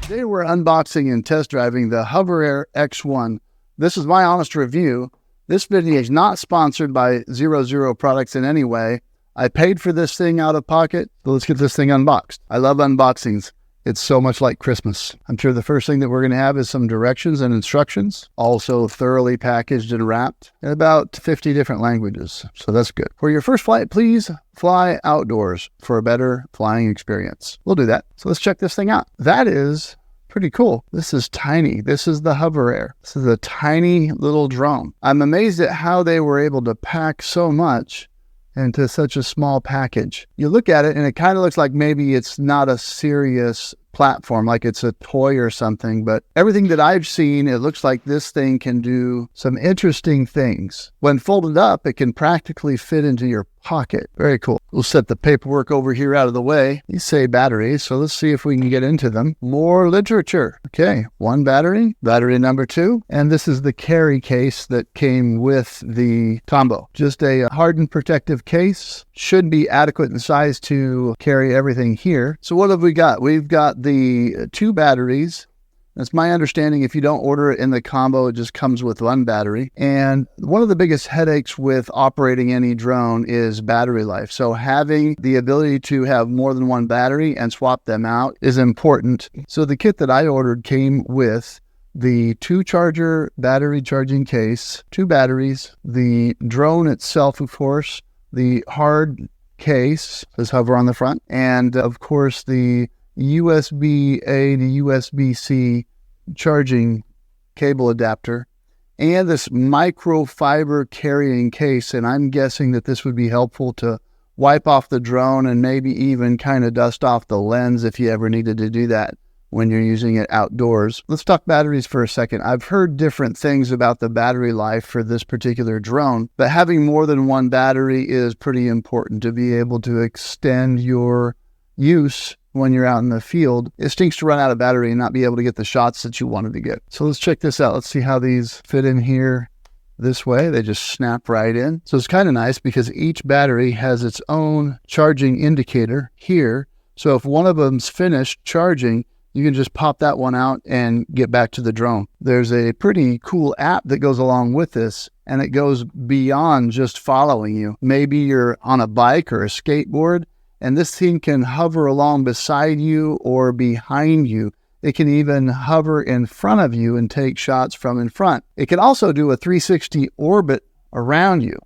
Today we're unboxing and test driving the HOVERAir X1. This is my honest review. This video is not sponsored by 00 Products in any way. I paid for this thing out of pocket, so let's get this thing unboxed. I love unboxings. It's so much like Christmas. I'm sure the first thing that we're going to have is some directions and instructions, also thoroughly packaged and wrapped in about 50 different languages, so that's good. For your first flight, please fly outdoors for a better flying experience. We'll do that. So let's check this thing out. That is pretty cool. This is tiny. This is the HOVERAir. This is a tiny little drone. I'm amazed at how they were able to pack so much into such a small package. You look at it and it kind of looks like maybe it's not a serious platform, like it's a toy or something, but everything that I've seen, it looks like this thing can do some interesting things. When folded up, it can practically fit into your pocket. Very cool. We'll set the paperwork over here out of the way. These say batteries, so let's see if we can get into them. More literature. Okay, one battery, battery number 2, and this is the carry case that came with the combo. Just a hardened protective case. Should be adequate in size to carry everything here. So what have we got? We've got the 2 batteries. That's my understanding. If you don't order it in the combo, it just comes with 1 battery. And one of the biggest headaches with operating any drone is battery life. So having the ability to have more than 1 battery and swap them out is important. So the kit that I ordered came with the 2-charger battery charging case, 2 batteries, the drone itself, of course, the hard case, says Hover on the front, and of course the USB-A to USB-C charging cable adapter, and this microfiber carrying case. And I'm guessing that this would be helpful to wipe off the drone and maybe even kind of dust off the lens if you ever needed to do that when you're using it outdoors. Let's talk batteries for a second. I've heard different things about the battery life for this particular drone, but having more than 1 battery is pretty important to be able to extend your use when you're out in the field. It stinks to run out of battery and not be able to get the shots that you wanted to get. So let's check this out. Let's see how these fit in here this way. They just snap right in. So it's kind of nice because each battery has its own charging indicator here. So if one of them's finished charging, you can just pop that one out and get back to the drone. There's a pretty cool app that goes along with this, and it goes beyond just following you. Maybe you're on a bike or a skateboard, and this thing can hover along beside you or behind you. It can even hover in front of you and take shots from in front. It can also do a 360 orbit around you,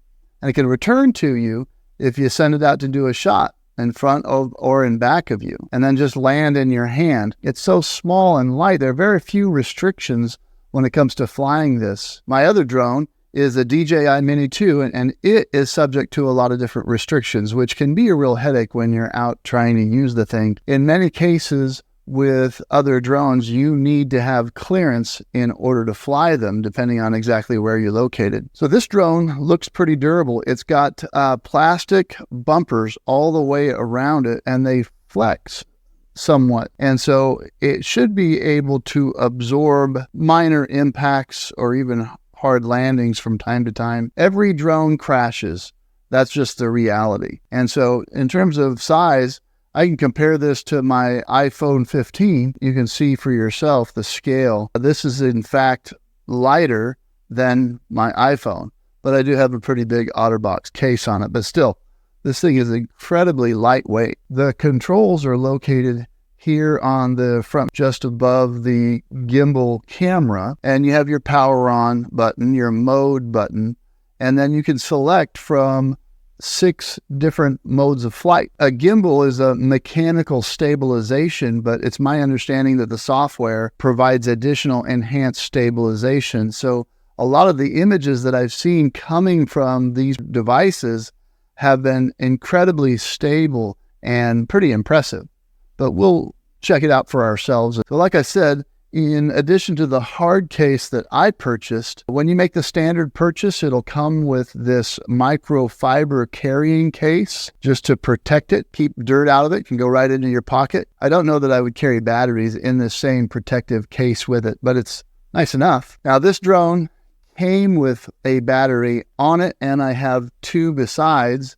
and it can return to you if you send it out to do a shot in front of or in back of you, and then just land in your hand. It's so small and light. There are very few restrictions when it comes to flying this. My other drone is a DJI Mini 2, and it is subject to a lot of different restrictions, which can be a real headache when you're out trying to use the thing. In many cases with other drones, you need to have clearance in order to fly them, depending on exactly where you're located. So this drone looks pretty durable. It's got plastic bumpers all the way around it, and they flex somewhat. And so it should be able to absorb minor impacts or even hard landings from time to time. Every drone crashes. That's just the reality. And so in terms of size, I can compare this to my iPhone 15. You can see for yourself the scale. This is in fact lighter than my iPhone, but I do have a pretty big OtterBox case on it. But still, this thing is incredibly lightweight. The controls are located here on the front, just above the gimbal camera, and you have your power on button, your mode button, and then you can select from 6 different modes of flight. A gimbal is a mechanical stabilization, but it's my understanding that the software provides additional enhanced stabilization. So a lot of the images that I've seen coming from these devices have been incredibly stable and pretty impressive. But we'll check it out for ourselves. So like I said, in addition to the hard case that I purchased, when you make the standard purchase, it'll come with this microfiber carrying case just to protect it, keep dirt out of it, can go right into your pocket. I don't know that I would carry batteries in the same protective case with it, but it's nice enough. Now this drone came with a battery on it, and I have 2 besides.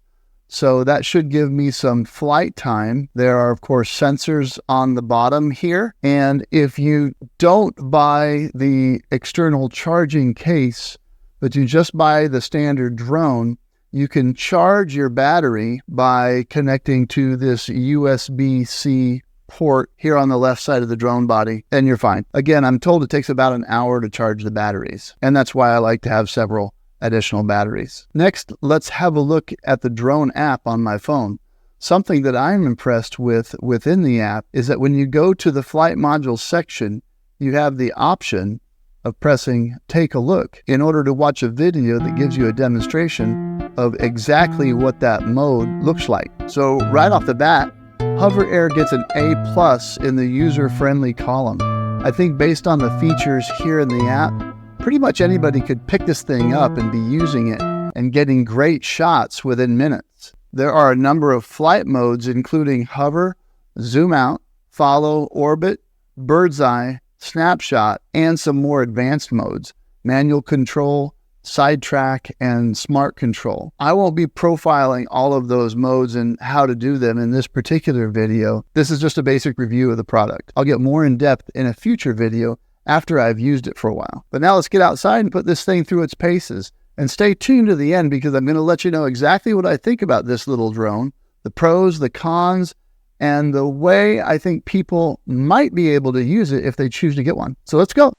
So that should give me some flight time. There are, of course, sensors on the bottom here. And if you don't buy the external charging case, but you just buy the standard drone, you can charge your battery by connecting to this USB-C port here on the left side of the drone body, and you're fine. Again, I'm told it takes about an hour to charge the batteries, and that's why I like to have several additional batteries. Next, let's have a look at the drone app on my phone. Something that I'm impressed with within the app is that when you go to the flight module section, you have the option of pressing take a look in order to watch a video that gives you a demonstration of exactly what that mode looks like. So right off the bat, HOVERAir gets an A+ in the user-friendly column. I think based on the features here in the app, pretty much anybody could pick this thing up and be using it and getting great shots within minutes. There are a number of flight modes, including hover, zoom out, follow, orbit, bird's eye, snapshot, and some more advanced modes, manual control, sidetrack, and smart control. I won't be profiling all of those modes and how to do them in this particular video. This is just a basic review of the product. I'll get more in depth in a future video after I've used it for a while. But now let's get outside and put this thing through its paces. And stay tuned to the end because I'm going to let you know exactly what I think about this little drone, the pros, the cons, and the way I think people might be able to use it if they choose to get one. So let's go.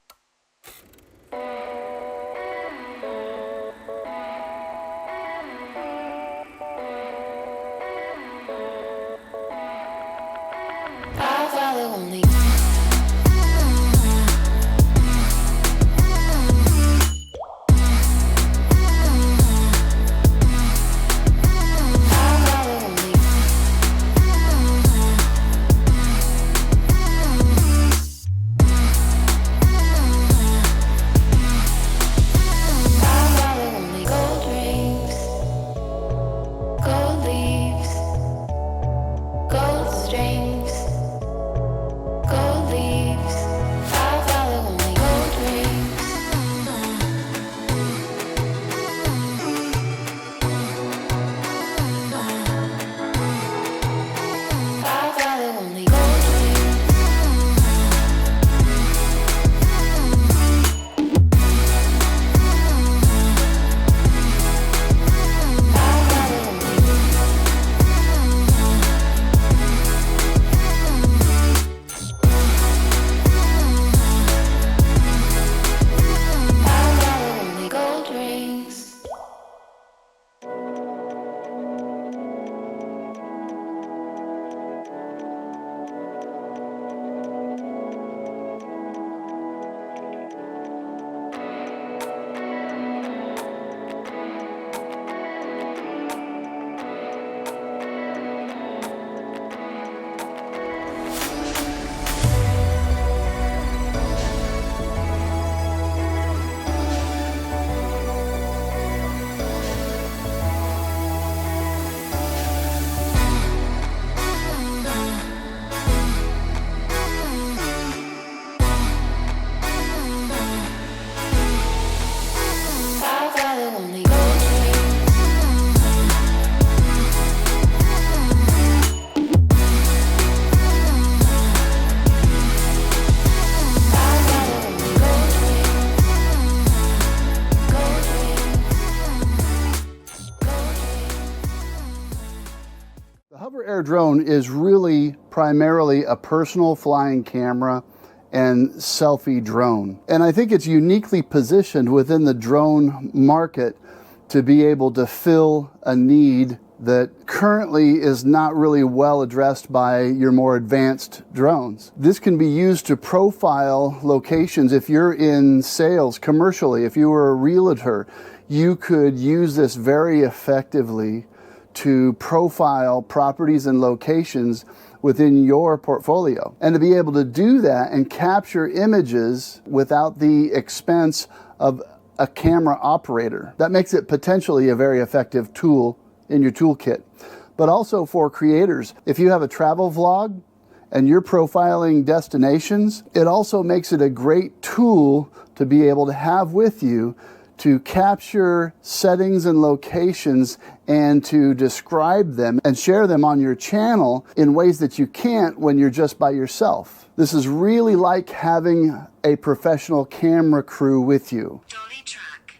HOVERAir drone is really primarily a personal flying camera and selfie drone. And I think it's uniquely positioned within the drone market to be able to fill a need that currently is not really well addressed by your more advanced drones. This can be used to profile locations. If you're in sales commercially, if you were a realtor, you could use this very effectively to profile properties and locations within your portfolio. And to be able to do that and capture images without the expense of a camera operator, that makes it potentially a very effective tool in your toolkit. But also for creators, if you have a travel vlog and you're profiling destinations, it also makes it a great tool to be able to have with you to capture settings and locations and to describe them and share them on your channel in ways that you can't when you're just by yourself. This is really like having a professional camera crew with you.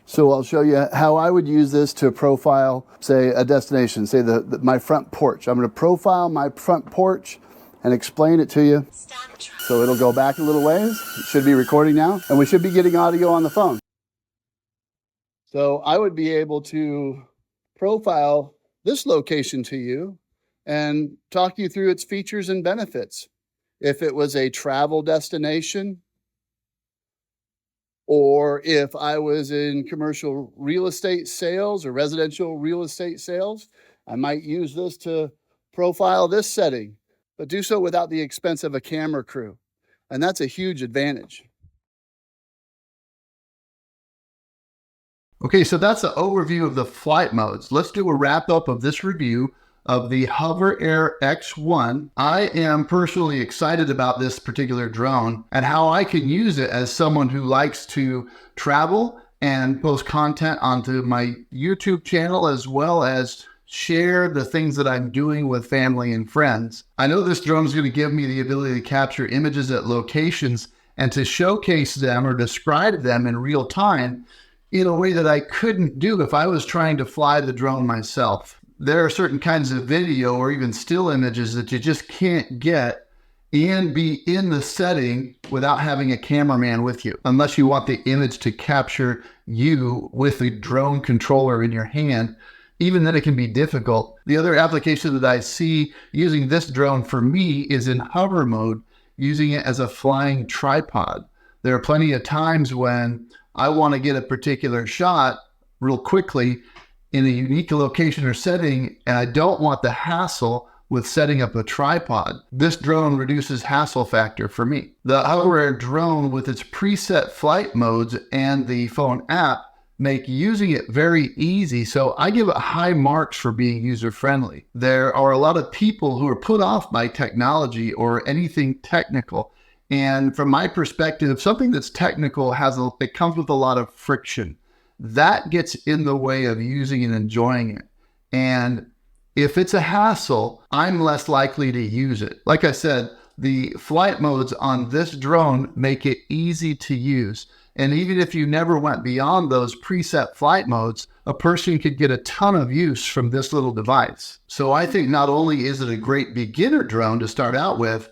So I'll show you how I would use this to profile, say, a destination, say my front porch. I'm going to profile my front porch and explain it to you. So it'll go back a little ways. It should be recording now, and we should be getting audio on the phone. So I would be able to profile this location to you and talk you through its features and benefits. If it was a travel destination, or if I was in commercial real estate sales or residential real estate sales, I might use this to profile this setting, but do so without the expense of a camera crew. And that's a huge advantage. Okay, so that's an overview of the flight modes. Let's do a wrap up of this review of the HOVERAir X1. I am personally excited about this particular drone and how I can use it as someone who likes to travel and post content onto my YouTube channel, as well as share the things that I'm doing with family and friends. I know this drone is going to give me the ability to capture images at locations and to showcase them or describe them in real time in a way that I couldn't do if I was trying to fly the drone myself. There are certain kinds of video or even still images that you just can't get and be in the setting without having a cameraman with you, unless you want the image to capture you with the drone controller in your hand. Even then, it can be difficult. The other application that I see using this drone for me is in hover mode, using it as a flying tripod. There are plenty of times when I want to get a particular shot real quickly in a unique location or setting, and I don't want the hassle with setting up a tripod. This drone reduces hassle factor for me. The HOVERAir drone, with its preset flight modes and the phone app, make using it very easy, so I give it high marks for being user-friendly. There are a lot of people who are put off by technology or anything technical, and from my perspective, something that's technical it comes with a lot of friction. That gets in the way of using and enjoying it. And if it's a hassle, I'm less likely to use it. Like I said, the flight modes on this drone make it easy to use. And even if you never went beyond those preset flight modes, a person could get a ton of use from this little device. So I think not only is it a great beginner drone to start out with,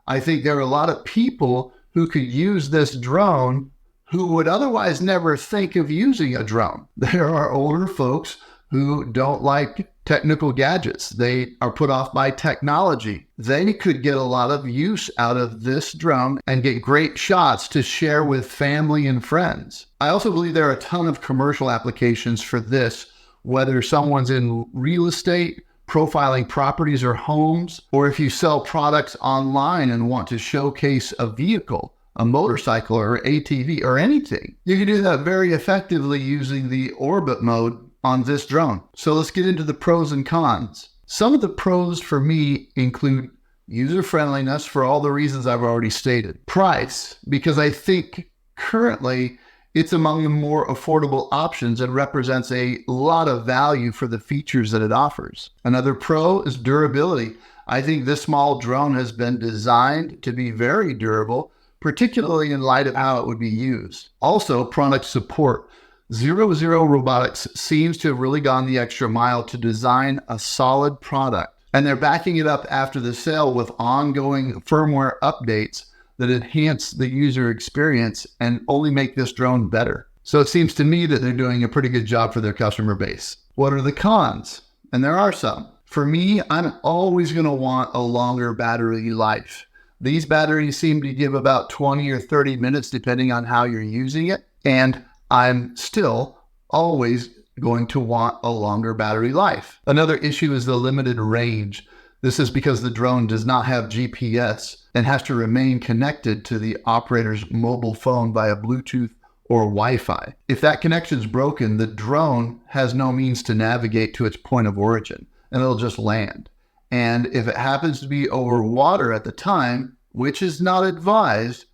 I think there are a lot of people who could use this drone who would otherwise never think of using a drone. There are older folks who don't like technical gadgets. They are put off by technology. They could get a lot of use out of this drone and get great shots to share with family and friends. I also believe there are a ton of commercial applications for this, whether someone's in real estate, profiling properties or homes, or if you sell products online and want to showcase a vehicle, a motorcycle or ATV or anything. You can do that very effectively using the orbit mode on this drone. So let's get into the pros and cons. Some of the pros for me include user friendliness for all the reasons I've already stated. Price, because I think currently it's among the more affordable options and represents a lot of value for the features that it offers. Another pro is durability. I think this small drone has been designed to be very durable, particularly in light of how it would be used. Also, product support. Zero Robotics seems to have really gone the extra mile to design a solid product, and they're backing it up after the sale with ongoing firmware updates that enhance the user experience and only make this drone better. So it seems to me that they're doing a pretty good job for their customer base. What are the cons? And there are some. For me, I'm always going to want a longer battery life. These batteries seem to give about 20 or 30 minutes depending on how you're using it, and I'm still always going to want a longer battery life. Another issue is the limited range. This is because the drone does not have GPS and has to remain connected to the operator's mobile phone via Bluetooth or Wi-Fi. If that connection is broken, the drone has no means to navigate to its point of origin, and it'll just land. And if it happens to be over water at the time, which is not advised,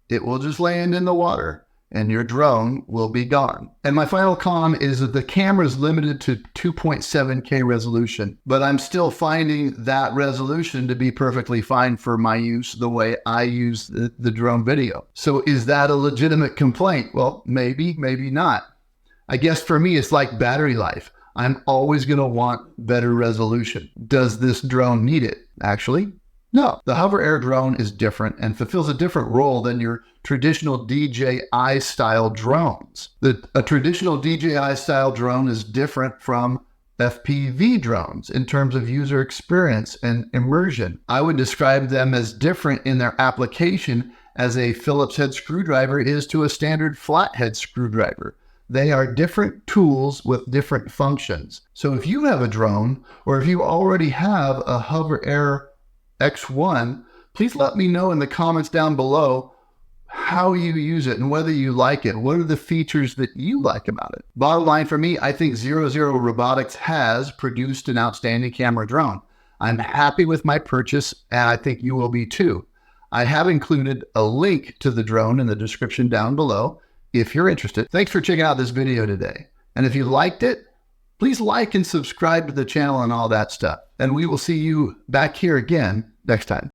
it will just land in the water. and your drone will be gone. And my final comment is that the camera is limited to 2.7K resolution, but I'm still finding that resolution to be perfectly fine for my use the way I use the drone video. So is that a legitimate complaint? Well, maybe, maybe not. I guess for me, it's like battery life. I'm always going to want better resolution. Does this drone need it? Actually, no. The HOVERair drone is different and fulfills a different role than your traditional DJI style drones. A traditional DJI style drone is different from FPV drones in terms of user experience and immersion. I would describe them as different in their application as a Phillips head screwdriver is to a standard flathead screwdriver. They are different tools with different functions. So if you have a drone, or if you already have a HOVERair X1, please let me know in the comments down below how you use it and whether you like it. What are the features that you like about it? Bottom line for me, I think 00 Robotics has produced an outstanding camera drone. I'm happy with my purchase, and I think you will be too. I have included a link to the drone in the description down below if you're interested. Thanks for checking out this video today. And if you liked it, please like and subscribe to the channel and all that stuff. And we will see you back here again next time.